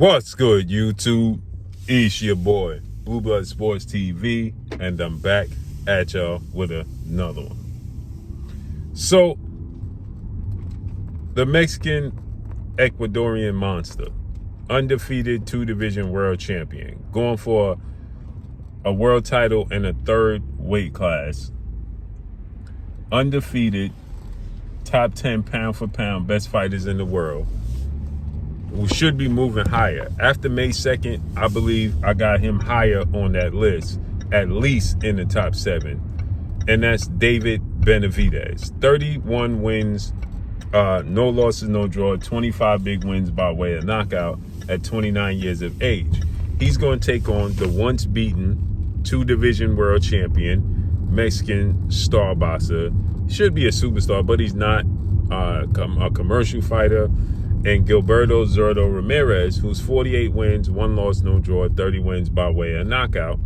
What's good, YouTube? It's your boy, Blue Blood Sports TV, and I'm back at y'all with another one. So, the Mexican Ecuadorian monster, undefeated two-division world champion, going for a world title in a third weight class, undefeated, top 10 pound for pound best fighters in the world. We should be moving higher. After May 2nd, I believe I got him higher on that list, at least in the top 7. And that's David Benavidez. 31 wins, no losses, no draw, 25 big wins by way of knockout at 29 years of age. He's going to take on the once beaten two-division world champion, Mexican star boxer. Should be a superstar, but he's not a commercial fighter. And Gilberto Zurdo Ramirez, who's 48 wins, 1 loss, no draw, 30 wins by way of knockout,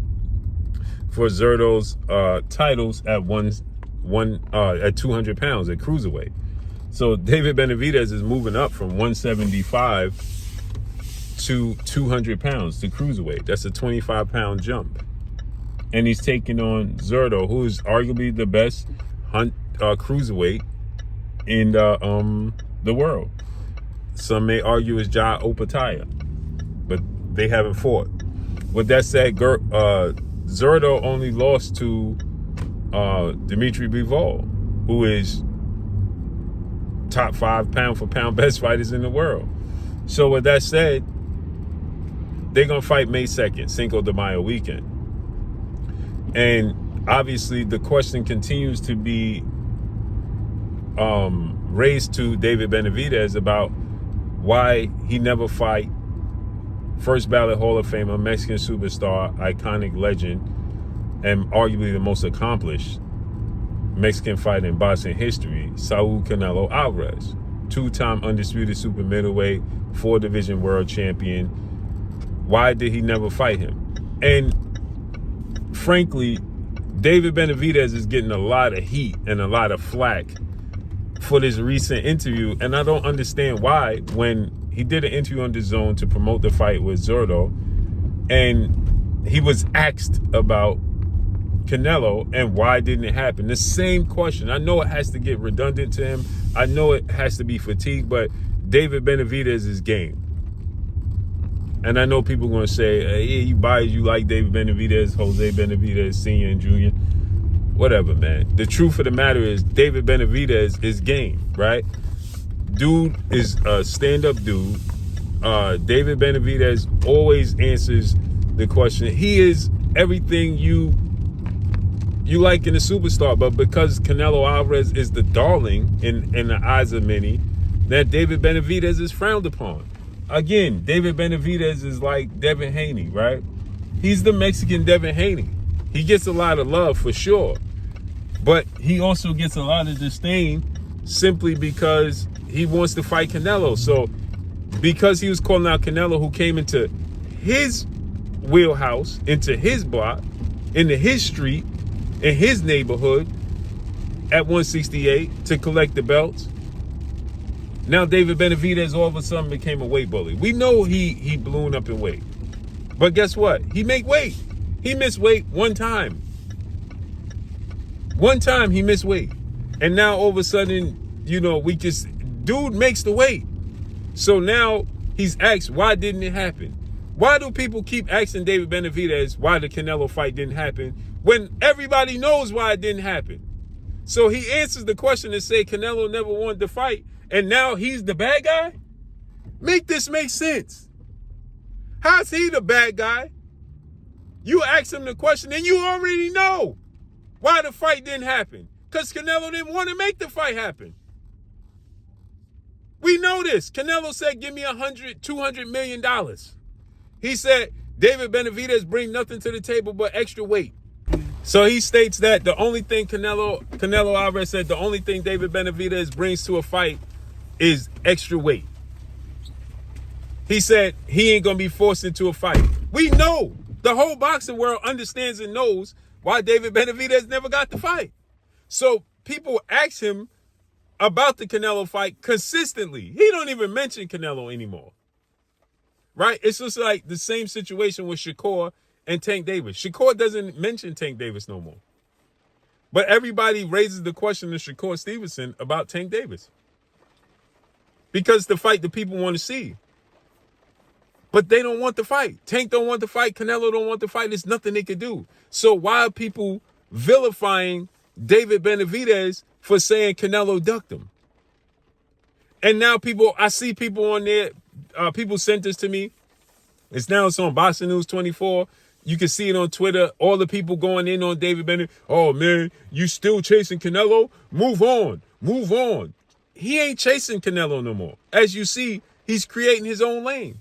for Zurdo's titles at 200 pounds at cruiserweight. So David Benavidez is moving up from 175 to 200 pounds to cruiserweight. That's a 25-pound jump. And he's taking on Zurdo, who is arguably the best cruiserweight in the world. Some may argue it's Ja Opataya, but they haven't fought. With that said, Zurdo only lost to Dimitri Bivol, who is top 5 pound for pound best fighters in the world. So with that said, they're going to fight May 2nd, Cinco de Mayo weekend. And obviously the question continues to be raised to David Benavidez about why he never fight first ballot Hall of Famer, Mexican superstar, iconic legend, and arguably the most accomplished Mexican fighter in boxing history, Saul Canelo Alvarez, 2-time undisputed super middleweight, 4-division world champion. Why did he never fight him? And frankly, David Benavidez is getting a lot of heat and a lot of flack for this recent interview, and I don't understand why. When he did an interview on DAZN to promote the fight with Zurdo, and he was asked about Canelo and why didn't it happen, the same question. I know it has to get redundant to him, I know it has to be fatigued, but David Benavidez is game. And I know people are going to say, yeah, you biased, you like David Benavidez, Jose Benavidez Sr. and Jr., whatever, man. The truth of the matter is David Benavidez is game, right? Dude is a stand-up dude. David Benavidez always answers the question. He is everything you like in a superstar, but because Canelo Alvarez is the darling in the eyes of many, that David Benavidez is frowned upon. Again, David Benavidez is like Devin Haney, right? He's the Mexican Devin Haney. He gets a lot of love for sure, but he also gets a lot of disdain simply because he wants to fight Canelo. So because he was calling out Canelo, who came into his wheelhouse, into his block, into his street, in his neighborhood at 168 to collect the belts, now David Benavidez all of a sudden became a weight bully. We know he ballooned up in weight, but guess what? He make weight. He missed weight one time. One time he missed weight. And now all of a sudden, dude makes the weight. So now he's asked, why didn't it happen? Why do people keep asking David Benavidez why the Canelo fight didn't happen when everybody knows why it didn't happen? So he answers the question and say Canelo never wanted to fight, and now he's the bad guy? Make this make sense. How's he the bad guy? You ask him the question and you already know why the fight didn't happen. Because Canelo didn't want to make the fight happen. We know this. Canelo said, give me $200 million. He said, David Benavidez bring nothing to the table but extra weight. So he states that the only thing Canelo Alvarez said, the only thing David Benavidez brings to a fight is extra weight. He said he ain't going to be forced into a fight. We know. The whole boxing world understands and knows why David Benavidez never got the fight. So people ask him about the Canelo fight consistently. He don't even mention Canelo anymore. right? It's just like the same situation with Shakur and Tank Davis. Shakur doesn't mention Tank Davis no more. But everybody raises the question to Shakur Stevenson about Tank Davis. Because the fight the people want to see. But they don't want the fight. Tank don't want the fight. Canelo don't want the fight. There's nothing they can do. So why are people vilifying David Benavidez for saying Canelo ducked him? And now I see people on there, people sent this to me. It's on Boxing News 24. You can see it on Twitter. All the people going in on David Benavidez. Oh, man, you still chasing Canelo? Move on. Move on. He ain't chasing Canelo no more. As you see, he's creating his own lane.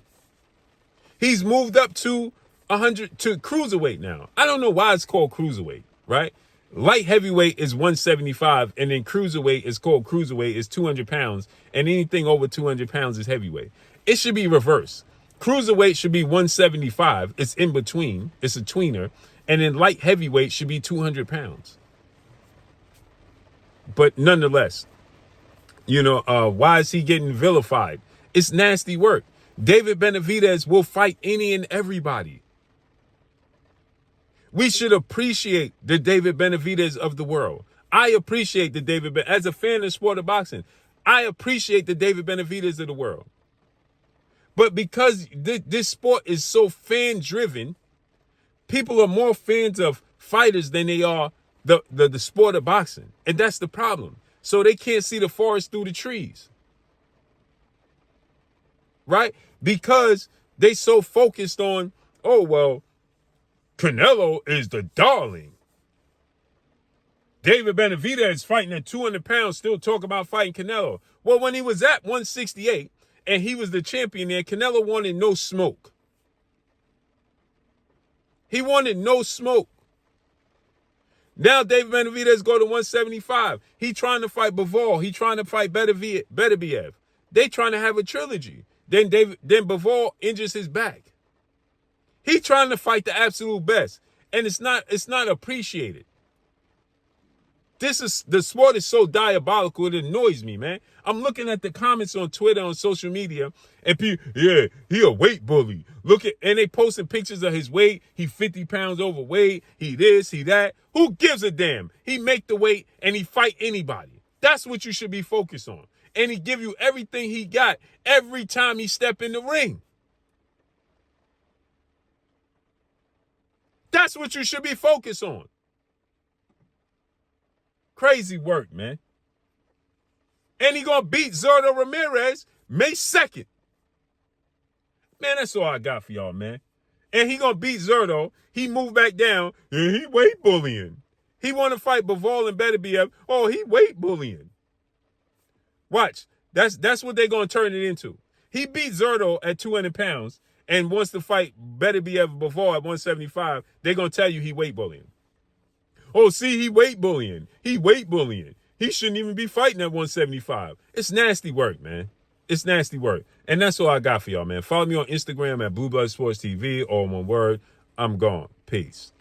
He's moved up to cruiserweight now. I don't know why it's called cruiserweight, right? Light heavyweight is 175, and then cruiserweight is called cruiserweight. It's 200 pounds, and anything over 200 pounds is heavyweight. It should be reversed. Cruiserweight should be 175. It's in between. It's a tweener. And then light heavyweight should be 200 pounds. But nonetheless, why is he getting vilified? It's nasty work. David Benavidez will fight any and everybody. We should appreciate the David Benavidez of the world. I appreciate the David as a fan of the sport of boxing. I appreciate the David Benavidez of the world. But because this sport is so fan-driven, people are more fans of fighters than they are the sport of boxing. And that's the problem. So they can't see the forest through the trees. Right? Because they so focused on, oh, well, Canelo is the darling. David Benavidez fighting at 200 pounds, still talk about fighting Canelo. Well, when he was at 168 and he was the champion there, Canelo wanted no smoke. He wanted no smoke. Now David Benavidez go to 175. He trying to fight Bivol. He trying to fight Beterbiev. They trying to have a trilogy. Then Bivol injures his back. He trying to fight the absolute best, and it's not appreciated. The sport is so diabolical, it annoys me, man. I'm looking at the comments on Twitter, on social media, and people, yeah, he a weight bully. And they posting pictures of his weight. He 50 pounds overweight. He this, he that. Who gives a damn? He make the weight and he fight anybody. That's what you should be focused on. And he give you everything he got every time he step in the ring. That's what you should be focused on. Crazy work, man. And he gonna beat Zurdo Ramirez May 2nd. Man, that's all I got for y'all, man. And he gonna beat Zurdo. He moved back down, and he weight bullying. He want to fight Bivol and Beterbiev. Oh, he weight bullying. Watch. That's what they're going to turn it into. He beat Zurdo at 200 pounds and wants to fight Beterbiev and Bivol at 175. They're going to tell you he weight bullying. Oh, see, he weight bullying. He weight bullying. He shouldn't even be fighting at 175. It's nasty work, man. It's nasty work. And that's all I got for y'all, man. Follow me on Instagram at Blue Blood Sports TV, all one word. I'm gone. Peace.